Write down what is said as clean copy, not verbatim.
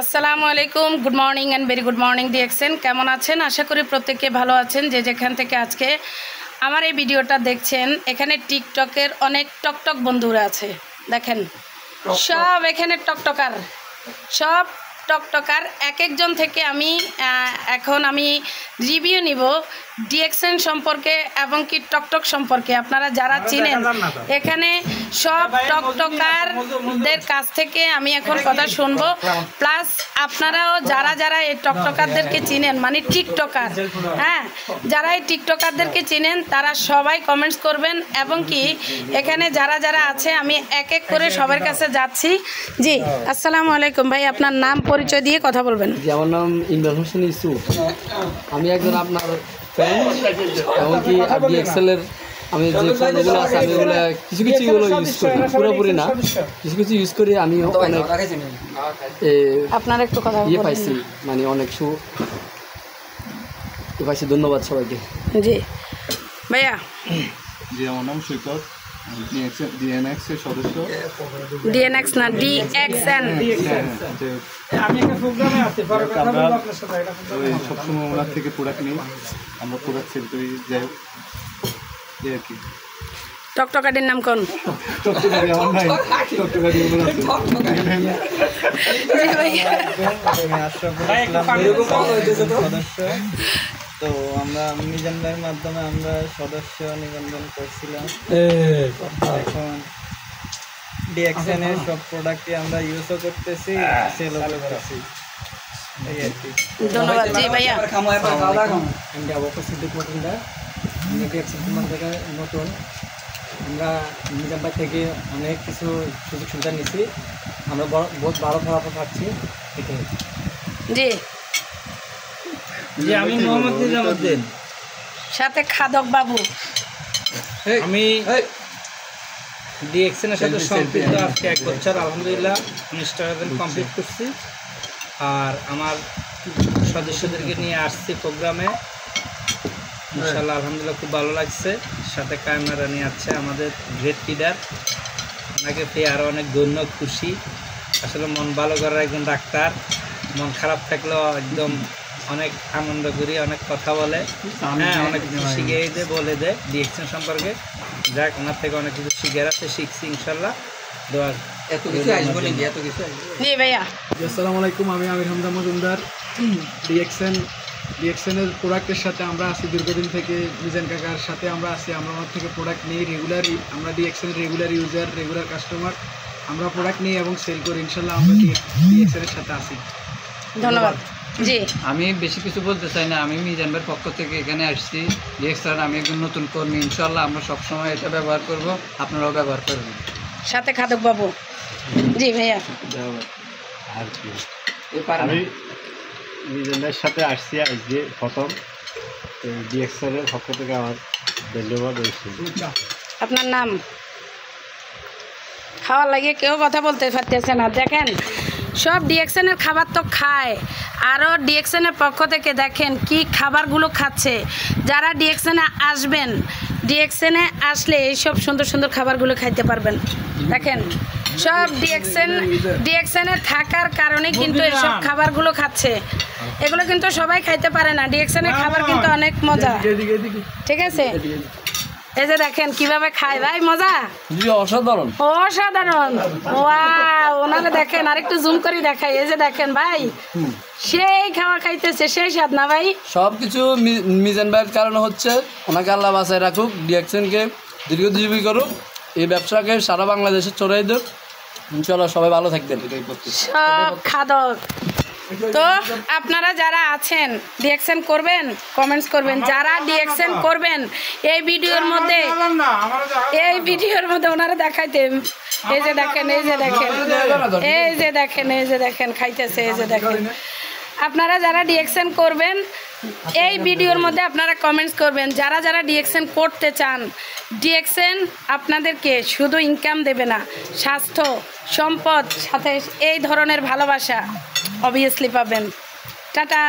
আসসালামু আলাইকুম, good morning and very good morning DXN. কেমন আছেন? আশা করি প্রত্যেকে ভালো আছেন। যে যেখান থেকে আজকে আমার এই ভিডিওটা দেখছেন, এখানে টিকটকের অনেক টকটক বন্ধুরা আছে। দেখেন সব এখানে টকটকার, সব টকটকার। এক একজন থেকে এখন আমি রিভিউ নিব ডিএক্সএন সম্পর্কে এবং কি টকটক সম্পর্কে। আপনারা যারা চিনেন এখানে সব টকটকারদের কাছ থেকে আমি এখন কথা শুনবো। প্লাস আপনারাও যারা যারা এই টকটকারদেরকে চিনেন, মানে টিকটকার, হ্যাঁ, যারা এই টিকটকারদেরকে চিনেন তারা সবাই কমেন্টস করবেন। এবং কি এখানে যারা যারা আছে আমি এক এক করে সবার কাছে যাচ্ছি। জি, আসসালামু আলাইকুম ভাই, আপনার নাম পরিচয় দিয়ে কথা বলবেন। জি, আমার নাম ইমরান হোসেন ইসু। আমি একজন আপনার ফ্যান, এমনকি ডিএক্সএলের আমি যে ফোনগুলো আছে আমি ওগুলো কিছু কিছুগুলো ইউজ করি, পুরোপুরি না, কিছু কিছু ইউজ করি। আমি অনেক আপনার একটু কথা পাইছি, মানে অনেক পাইছি। ধন্যবাদ সবাইকে। জি ভাইয়া। জি, আমার নাম সৈকত, ডিএনএক্স এর সদস্য। ডিএনএক্স না, ডিএক্সএন। আমি একটা প্রোগ্রামে আছি, পরে কথা বলবো আপনার সাথে। এটা সবসময় ওনার থেকে প্রোডাক্ট নিই, আমরা প্রোডাক্ট সেল করি। যাই হোক, এই আর কি। টকটকাটির নাম কোন? টকটকারি আমার নাই, টকটকারি ওনার আছে। সদস্য তো আমরা মিজান ভাইয়ের মাধ্যমে আমরা সদস্য নিবন্ধন করছিলাম। এখন ডিএক্সএন এর সব প্রোডাক্টই আমরা ইউজও করতেছি, সেলও করতেছি, এই আর কি। ধন্যবাদ। জি ভাইয়া। আমি আবু সিদ্দিক মজুমদার, আমি ডিএক্সএন থেকে নতুন। আমরা মিজান ভাই থেকে অনেক কিছু সুযোগ সুবিধা নিচ্ছি, আমরা বহুত ভালো ফলাফল পাচ্ছি। জি জি, আমি মোহাম্মদ নিজামুদ্দিন, সাথে খাদক বাবু। আমি ডিএক্সএন এর সাথে সম্পৃক্ত আজকে 1 বছর। আলহামদুলিল্লাহ 19 টাকা কমপ্লিট করছি। আর আমার সদস্যদেরকে নিয়ে আসছি প্রোগ্রামে, ইনশাআল্লাহ আলহামদুলিল্লাহ খুব ভালো লাগছে। সাথে ক্যামেরা নিয়ে আসছে আমাদের গ্রেট লিডার, ওনাকে পেয়ে আরও অনেক ধন্য, খুশি। আসলে মন ভালো করার একজন ডাক্তার, মন খারাপ থাকলেও একদম অনেক আনন্দ করি, অনেক কথা বলে, হ্যাঁ, অনেক কিছু শিখিয়ে দেয়, বলে দেয় ডিএক্সএন সম্পর্কে। যাক, ওনার থেকে অনেক কিছু শিখছি ইনশাল্লাহ। এত কিছু আসবো নাকি? এত কিছু জি ভাইয়া। আসসালামু আলাইকুম, আমি আমির হামজা মজুমদার। ডিএক্সএনের প্রোডাক্টের সাথে আমরা আছি দীর্ঘদিন থেকে। মিজান কাকার সাথে আমরা আছি, আমরা ওনার থেকে প্রোডাক্ট নিই রেগুলারই। আমরা ডিএক্সএনের রেগুলার ইউজার, রেগুলার কাস্টমার। আমরা প্রোডাক্ট নিই এবং সেল করি। ইনশাল্লাহ আমরা ডিএক্সএনের সাথে আছি। ধন্যবাদ। জি, আমি বেশি কিছু বলতে চাই না। আমি মিজান ভাইয়ের পক্ষ থেকে এখানে আসছি। ডিএক্সএন আমি একজন নতুন কর্মী, ইনশাল্লাহ আমরা সবসময় এটা ব্যবহার করব, আপনারাও ব্যবহার করবেন। সাথে খাদক বাবু। জি ভাইয়া। আর কি, আমি মিজানের সাথে আসছি আজকে প্রথম। ডিএক্সএন এর পক্ষ থেকে আমার ধন্যবাদ। আপনার নাম? খাওয়ার লাগে কেউ কথা বলতে পারতেছে না। দেখেন সব ডিএক্সএনের খাবার তো খায়, আরও ডিএক্সএনের পক্ষ থেকে দেখেন কি খাবারগুলো খাচ্ছে। যারা ডিএক্সএনে আসবেন, ডিএক্সএনে আসলে এইসব সুন্দর সুন্দর খাবারগুলো খাইতে পারবেন। দেখেন সব ডিএক্সএনে থাকার কারণে কিন্তু এইসব খাবারগুলো খাচ্ছে। এগুলো কিন্তু সবাই খাইতে পারে না। ডিএক্সএনের খাবার কিন্তু অনেক মজা, ঠিক আছে? এই যে দেখেন কিভাবে খায় ভাই, মজা, অসাধারণ অসাধারণ। ওয়াও, ওনারা দেখেন, আরেকটু জুম করে দেখাই। এই যে দেখেন ভাই, সেই খাওয়া খাইতেছে, সেই স্বাদ না ভাই? সবকিছু মিজান ভাইয়ের কারণে হচ্ছে। ওনাকে আল্লাহ বাঁচায় রাখুক, ডিএক্সএনকে দীর্ঘজীবী করুক, এই ব্যবসাকে সারা বাংলাদেশে ছড়াই দেব। ইনশাআল্লাহ সবাই ভালো থাকবেন। সব খাদক। তো আপনারা যারা আছেন ডিএক্সএন করবেন, কমেন্টস করবেন। যারা ডিএক্সএন করবেন এই ভিডিওর মধ্যে ওনারা দেখাইতেন। এই যে দেখেন, এই যে দেখেন, এই যে দেখেন, এই যে দেখেন খাইতেছে, এই যে দেখেন। আপনারা যারা ডিএক্সএন করবেন এই ভিডিওর মধ্যে আপনারা কমেন্টস করবেন। যারা যারা ডিএক্সএন করতে চান, ডিএক্সএন আপনাদেরকে শুধু ইনকাম দেবে না, স্বাস্থ্য, সম্পদ, সাথে এই ধরনের ভালোবাসা অবভিয়াসলি পাবেন। টাটা।